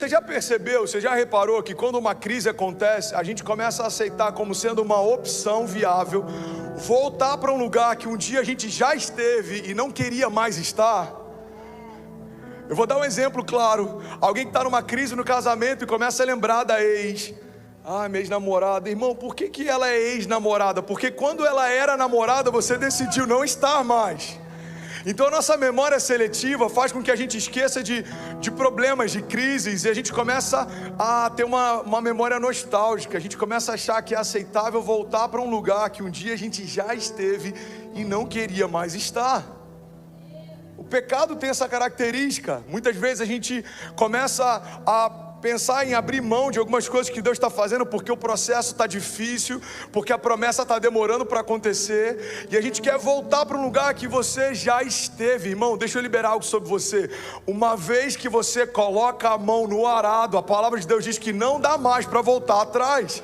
Você já percebeu, você já reparou que quando uma crise acontece, a gente começa a aceitar como sendo uma opção viável voltar para um lugar que um dia a gente já esteve e não queria mais estar? Eu vou dar um exemplo claro. Alguém que está numa crise no casamento e começa a lembrar da ex. Minha ex-namorada. Irmão, por que ela é ex-namorada? Porque quando ela era namorada, você decidiu não estar mais. Então a nossa memória seletiva faz com que a gente esqueça de problemas, de crises, e a gente começa a ter uma memória nostálgica. A gente começa a achar que é aceitável voltar para um lugar que um dia a gente já esteve e não queria mais estar. O pecado tem essa característica. Muitas vezes a gente começa a pensar em abrir mão de algumas coisas que Deus está fazendo porque o processo está difícil, porque a promessa está demorando para acontecer, e a gente quer voltar para um lugar que você já esteve. Irmão, deixa eu liberar algo sobre você. Uma vez que você coloca a mão no arado, a palavra de Deus diz que não dá mais para voltar atrás.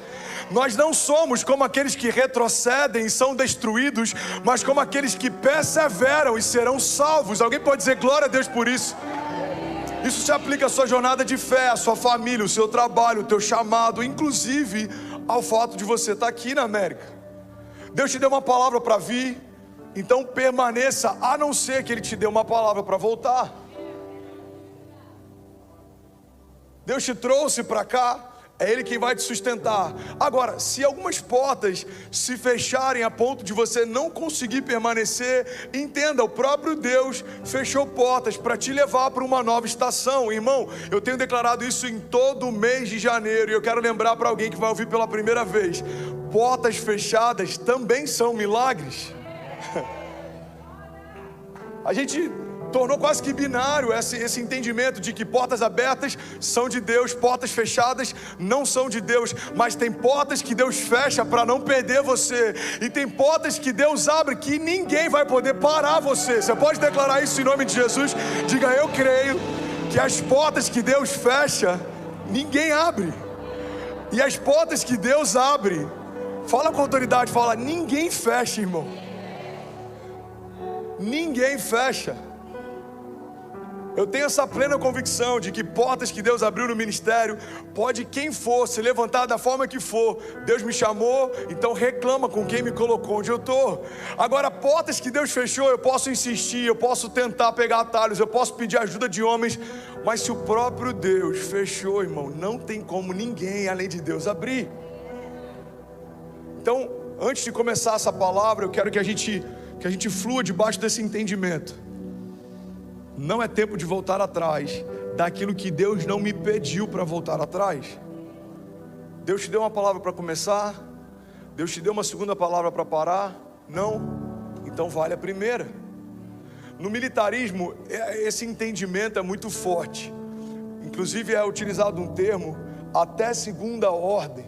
Nós não somos como aqueles que retrocedem e são destruídos, mas como aqueles que perseveram e serão salvos. Alguém pode dizer glória a Deus por isso? Isso se aplica à sua jornada de fé, à sua família, o seu trabalho, o teu chamado, inclusive ao fato de você estar aqui na América. Deus te deu uma palavra para vir, então permaneça, a não ser que Ele te dê uma palavra para voltar. Deus te trouxe para cá, é Ele quem vai te sustentar. Agora, se algumas portas se fecharem a ponto de você não conseguir permanecer, entenda, o próprio Deus fechou portas para te levar para uma nova estação. Irmão, eu tenho declarado isso em todo o mês de janeiro, e eu quero lembrar para alguém que vai ouvir pela primeira vez: portas fechadas também são milagres. A gente tornou quase que binário esse entendimento de que portas abertas são de Deus, portas fechadas não são de Deus. Mas tem portas que Deus fecha para não perder você, e tem portas que Deus abre que ninguém vai poder parar você. Você pode declarar isso em nome de Jesus? Diga: eu creio que as portas que Deus fecha, ninguém abre, e as portas que Deus abre, fala com autoridade, fala: ninguém fecha, irmão. Ninguém fecha. Eu tenho essa plena convicção de que portas que Deus abriu no ministério, pode quem for se levantar da forma que for, Deus me chamou, então reclama com quem me colocou onde eu estou. Agora, portas que Deus fechou, eu posso insistir, eu posso tentar pegar atalhos, eu posso pedir ajuda de homens, mas se o próprio Deus fechou, irmão, não tem como ninguém além de Deus abrir. Então, antes de começar essa palavra, eu quero que a gente flua debaixo desse entendimento. Não é tempo de voltar atrás daquilo que Deus não me pediu para voltar atrás. Deus te deu uma palavra para começar, Deus te deu uma segunda palavra para parar. Não? Então vale a primeira. No militarismo, esse entendimento é muito forte. Inclusive é utilizado um termo, até segunda ordem.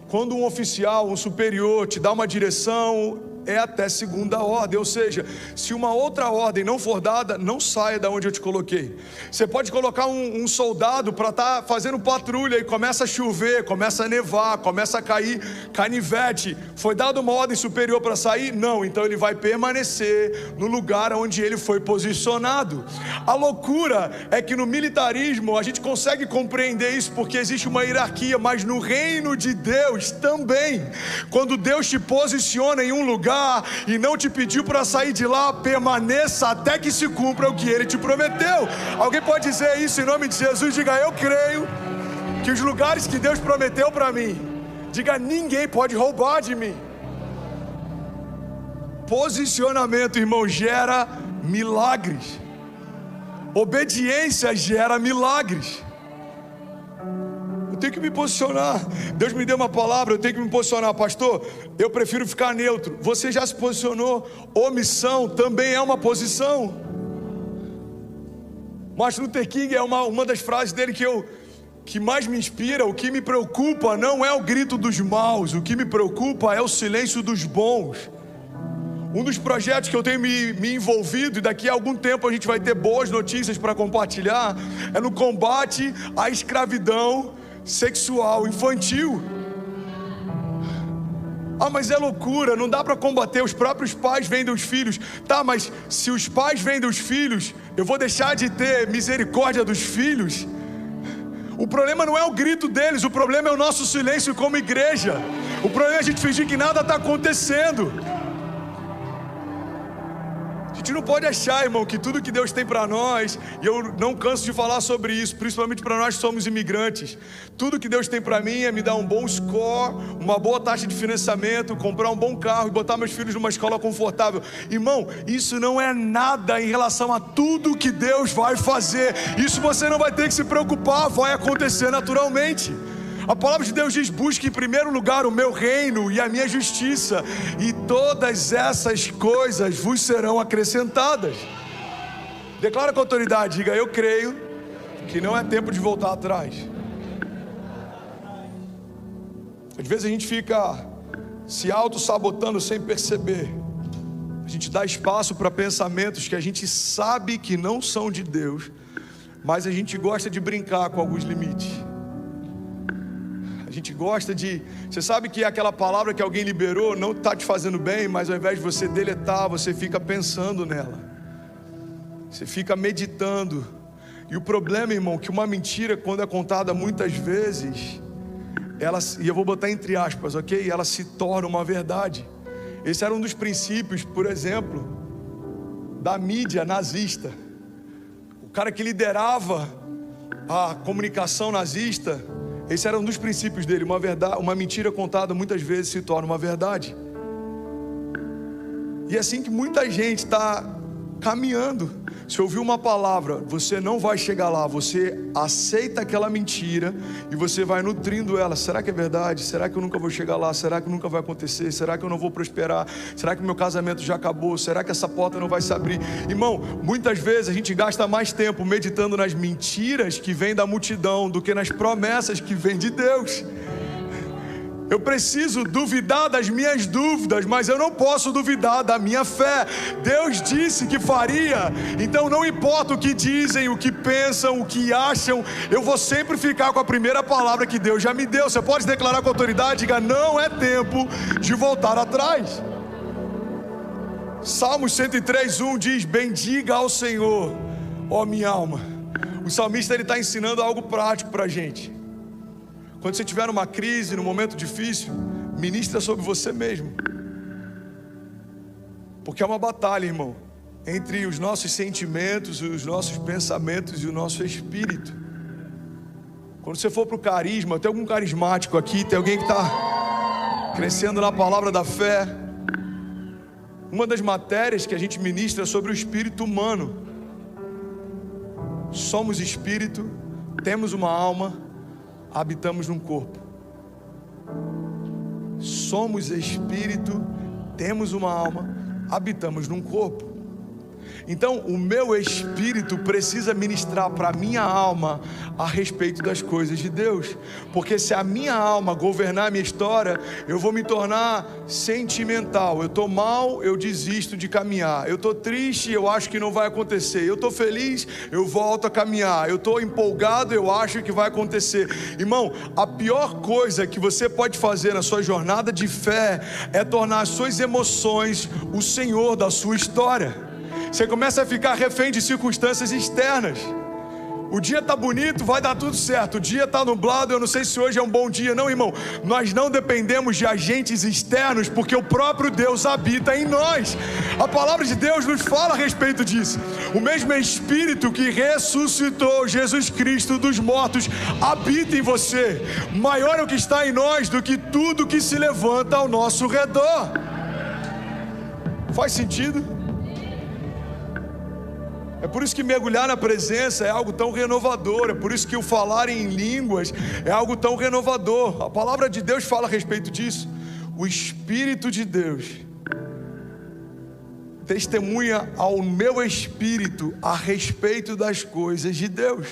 Quando um oficial, um superior te dá uma direção, é até segunda ordem, ou seja, se uma outra ordem não for dada, não saia da onde eu te coloquei. Você pode colocar um soldado para estar fazendo patrulha e começa a chover, começa a nevar, começa a cair canivete. Foi dada uma ordem superior para sair? Não, então ele vai permanecer no lugar onde ele foi posicionado. A loucura é que no militarismo a gente consegue compreender isso porque existe uma hierarquia, mas no reino de Deus também, quando Deus te posiciona em um lugar e não te pediu para sair de lá, permaneça até que se cumpra o que Ele te prometeu. Alguém pode dizer isso em nome de Jesus? Diga: eu creio que os lugares que Deus prometeu para mim, diga: ninguém pode roubar de mim. Posicionamento, irmão, gera milagres. Obediência gera milagres. Eu tenho que me posicionar. Deus me deu uma palavra, eu tenho que me posicionar. Pastor, eu prefiro ficar neutro. Você já se posicionou. Omissão também é uma posição. Martin Luther King é uma das frases dele que mais me inspira. O que me preocupa não é o grito dos maus, o que me preocupa é o silêncio dos bons. Um dos projetos que eu tenho me envolvido, e daqui a algum tempo a gente vai ter boas notícias para compartilhar, é no combate à escravidão sexual infantil. Mas é loucura, não dá para combater, os próprios pais vendem os filhos. Tá, mas se os pais vendem os filhos, eu vou deixar de ter misericórdia dos filhos? O problema não é o grito deles, o problema é o nosso silêncio como igreja. O problema é a gente fingir que nada está acontecendo. A gente não pode achar, irmão, que tudo que Deus tem para nós, e eu não canso de falar sobre isso, principalmente para nós que somos imigrantes, tudo que Deus tem para mim é me dar um bom score, uma boa taxa de financiamento, comprar um bom carro e botar meus filhos numa escola confortável. Irmão, isso não é nada em relação a tudo que Deus vai fazer. Isso você não vai ter que se preocupar, vai acontecer naturalmente. A palavra de Deus diz: busque em primeiro lugar o meu reino e a minha justiça, e todas essas coisas vos serão acrescentadas. Declara com autoridade, diga: eu creio que não é tempo de voltar atrás. Às vezes a gente fica se auto-sabotando sem perceber. A gente dá espaço para pensamentos que a gente sabe que não são de Deus, mas a gente gosta de brincar com alguns limites. A gente gosta de... Você sabe que aquela palavra que alguém liberou não está te fazendo bem, mas ao invés de você deletar, você fica pensando nela. Você fica meditando. E o problema, irmão, que uma mentira, quando é contada muitas vezes, e eu vou botar entre aspas, ok? Ela se torna uma verdade. Esse era um dos princípios, por exemplo, da mídia nazista. O cara que liderava a comunicação nazista, esse era um dos princípios dele. Uma mentira contada muitas vezes se torna uma verdade. E é assim que muita gente está caminhando. Se ouvir uma palavra, você não vai chegar lá. Você aceita aquela mentira e você vai nutrindo ela. Será que é verdade? Será que eu nunca vou chegar lá? Será que nunca vai acontecer? Será que eu não vou prosperar? Será que meu casamento já acabou? Será que essa porta não vai se abrir? Irmão, muitas vezes a gente gasta mais tempo meditando nas mentiras que vêm da multidão do que nas promessas que vêm de Deus. Eu preciso duvidar das minhas dúvidas, mas eu não posso duvidar da minha fé. Deus disse que faria, então não importa o que dizem, o que pensam, o que acham, eu vou sempre ficar com a primeira palavra que Deus já me deu. Você pode declarar com autoridade, diga: não é tempo de voltar atrás. Salmos 103:1 diz: bendiga ao Senhor, ó minha alma. O salmista está ensinando algo prático para a gente. Quando você estiver numa crise, num momento difícil, ministra sobre você mesmo. Porque é uma batalha, irmão, entre os nossos sentimentos, os nossos pensamentos e o nosso espírito. Quando você for para o carisma, tem algum carismático aqui? Tem alguém que está crescendo na palavra da fé? Uma das matérias que a gente ministra é sobre o espírito humano. Somos espírito, temos uma alma, habitamos num corpo. Somos espírito, temos uma alma, habitamos num corpo. Então o meu espírito precisa ministrar para a minha alma a respeito das coisas de Deus. Porque se a minha alma governar a minha história, eu vou me tornar sentimental. Eu estou mal, eu desisto de caminhar. Eu estou triste, eu acho que não vai acontecer. Eu estou feliz, eu volto a caminhar. Eu estou empolgado, eu acho que vai acontecer. Irmão, a pior coisa que você pode fazer na sua jornada de fé é tornar as suas emoções o Senhor da sua história. Você começa a ficar refém de circunstâncias externas. O dia está bonito, vai dar tudo certo. O dia está nublado, eu não sei se hoje é um bom dia. Não, irmão, nós não dependemos de agentes externos, porque o próprio Deus habita em nós. A palavra de Deus nos fala a respeito disso. O mesmo Espírito que ressuscitou Jesus Cristo dos mortos habita em você. Maior é o que está em nós do que tudo que se levanta ao nosso redor. Faz sentido? É por isso que mergulhar na presença é algo tão renovador. É por isso que o falar em línguas é algo tão renovador. A palavra de Deus fala a respeito disso. O Espírito de Deus testemunha ao meu espírito a respeito das coisas de Deus.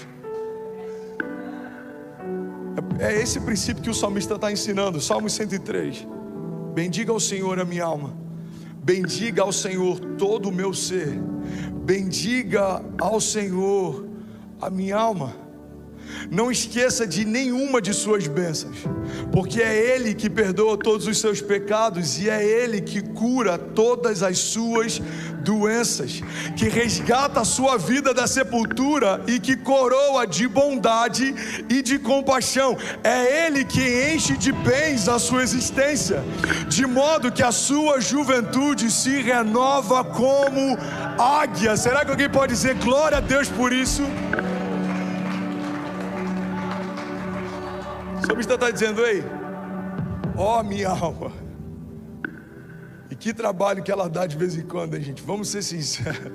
É esse princípio que o salmista está ensinando. Salmo 103. Bendiga ao Senhor a minha alma. Bendiga ao Senhor todo o meu ser. Bendiga ao Senhor a minha alma. Não esqueça de nenhuma de suas bênçãos, porque é Ele que perdoa todos os seus pecados e é Ele que cura todas as suas doenças, que resgata a sua vida da sepultura e que coroa de bondade e de compaixão. É Ele que enche de bens a sua existência, de modo que a sua juventude se renova como águia. Será que alguém pode dizer glória a Deus por isso? O salmista está dizendo: ei, ó minha alma. E que trabalho que ela dá de vez em quando, hein, gente? Vamos ser sinceros.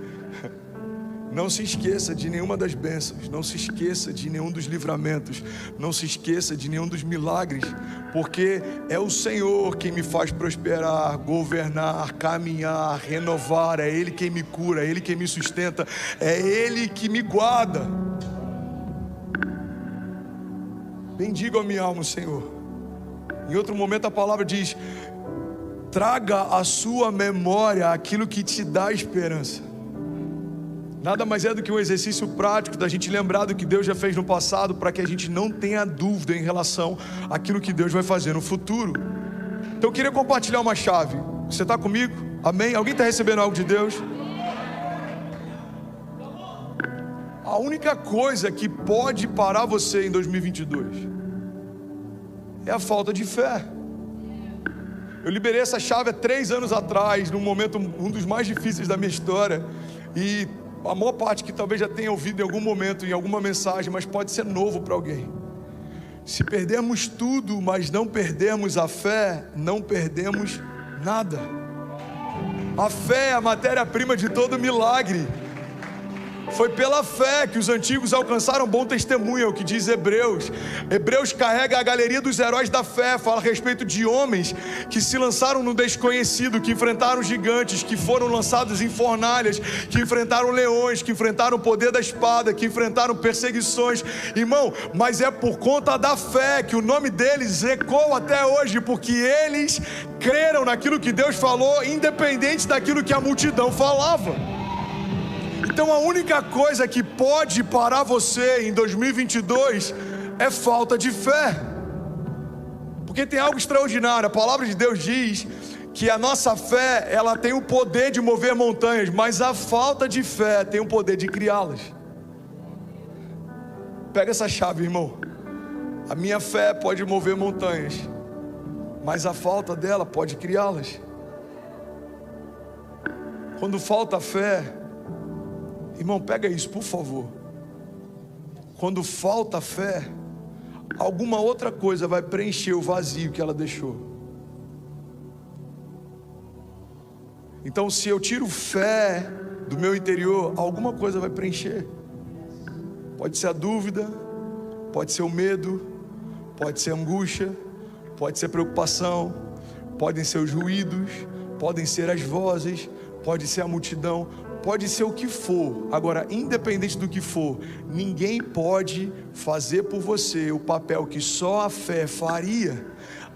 Não se esqueça de nenhuma das bênçãos, não se esqueça de nenhum dos livramentos, não se esqueça de nenhum dos milagres, porque é o Senhor quem me faz prosperar, governar, caminhar, renovar. É Ele quem me cura, é Ele quem me sustenta, é Ele que me guarda. Bendiga a minha alma, Senhor. Em outro momento a palavra diz: traga à sua memória aquilo que te dá esperança. Nada mais é do que um exercício prático da gente lembrar do que Deus já fez no passado, para que a gente não tenha dúvida em relação àquilo que Deus vai fazer no futuro. Então eu queria compartilhar uma chave. Você está comigo? Amém? Alguém está recebendo algo de Deus? A única coisa que pode parar você em 2022 é a falta de fé. Eu liberei essa chave há 3 anos atrás, num momento, um dos mais difíceis da minha história, e a maior parte que talvez já tenha ouvido em algum momento, em alguma mensagem, mas pode ser novo para alguém. Se perdermos tudo, mas não perdermos a fé, não perdemos nada. A fé é a matéria-prima de todo milagre. Foi pela fé que os antigos alcançaram bom testemunho, é o que diz Hebreus. Hebreus carrega a galeria dos heróis da fé, fala a respeito de homens que se lançaram no desconhecido, que enfrentaram gigantes, que foram lançados em fornalhas, que enfrentaram leões, que enfrentaram o poder da espada, que enfrentaram perseguições. Irmão, mas é por conta da fé que o nome deles ecoa até hoje, porque eles creram naquilo que Deus falou, independente daquilo que a multidão falava. Então a única coisa que pode parar você em 2022 é falta de fé. Porque tem algo extraordinário. A palavra de Deus diz que a nossa fé, ela tem o poder de mover montanhas, mas a falta de fé tem o poder de criá-las. Pega essa chave, irmão. A minha fé pode mover montanhas, mas a falta dela pode criá-las. Quando falta fé, irmão, pega isso, por favor. Quando falta fé, alguma outra coisa vai preencher o vazio que ela deixou. Então, se eu tiro fé do meu interior, alguma coisa vai preencher. Pode ser a dúvida, pode ser o medo, pode ser a angústia, pode ser a preocupação, podem ser os ruídos, podem ser as vozes, pode ser a multidão, pode ser o que for. Agora, independente do que for, ninguém pode fazer por você o papel que só a fé faria.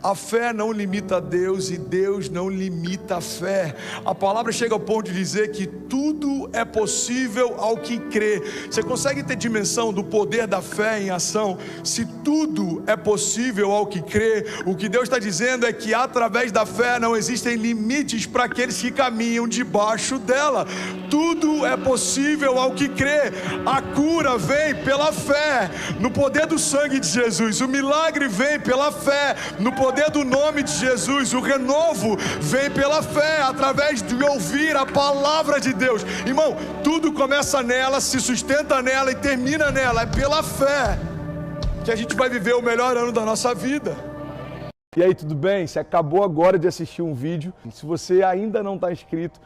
A fé não limita a Deus e Deus não limita a fé. A palavra chega ao ponto de dizer que tudo é possível ao que crê. Você consegue ter dimensão do poder da fé em ação? Se tudo é possível ao que crê, o que Deus está dizendo é que através da fé não existem limites para aqueles que caminham debaixo dela. Tudo é possível ao que crê. A cura vem pela fé, no poder do sangue de Jesus. O milagre vem pela fé, no poder do nome de Jesus. O renovo vem pela fé, através de ouvir a palavra de Deus. Irmão, tudo começa nela, se sustenta nela e termina nela. É pela fé que a gente vai viver o melhor ano da nossa vida. E aí, tudo bem? Você acabou agora de assistir um vídeo. Se você ainda não está inscrito,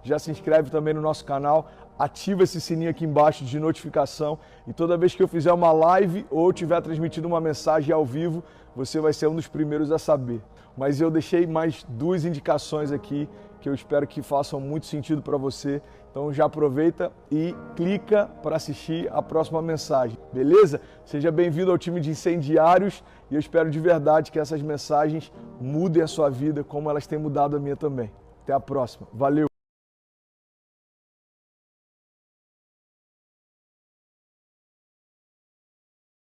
já se inscreve também no nosso canal, ativa esse sininho aqui embaixo de notificação, e toda vez que eu fizer uma live ou estiver transmitindo uma mensagem ao vivo, você vai ser um dos primeiros a saber. Mas eu deixei mais 2 indicações aqui que eu espero que façam muito sentido para você. Então já aproveita e clica para assistir a próxima mensagem, beleza? Seja bem-vindo ao time de incendiários e eu espero de verdade que essas mensagens mudem a sua vida como elas têm mudado a minha também. Até a próxima. Valeu!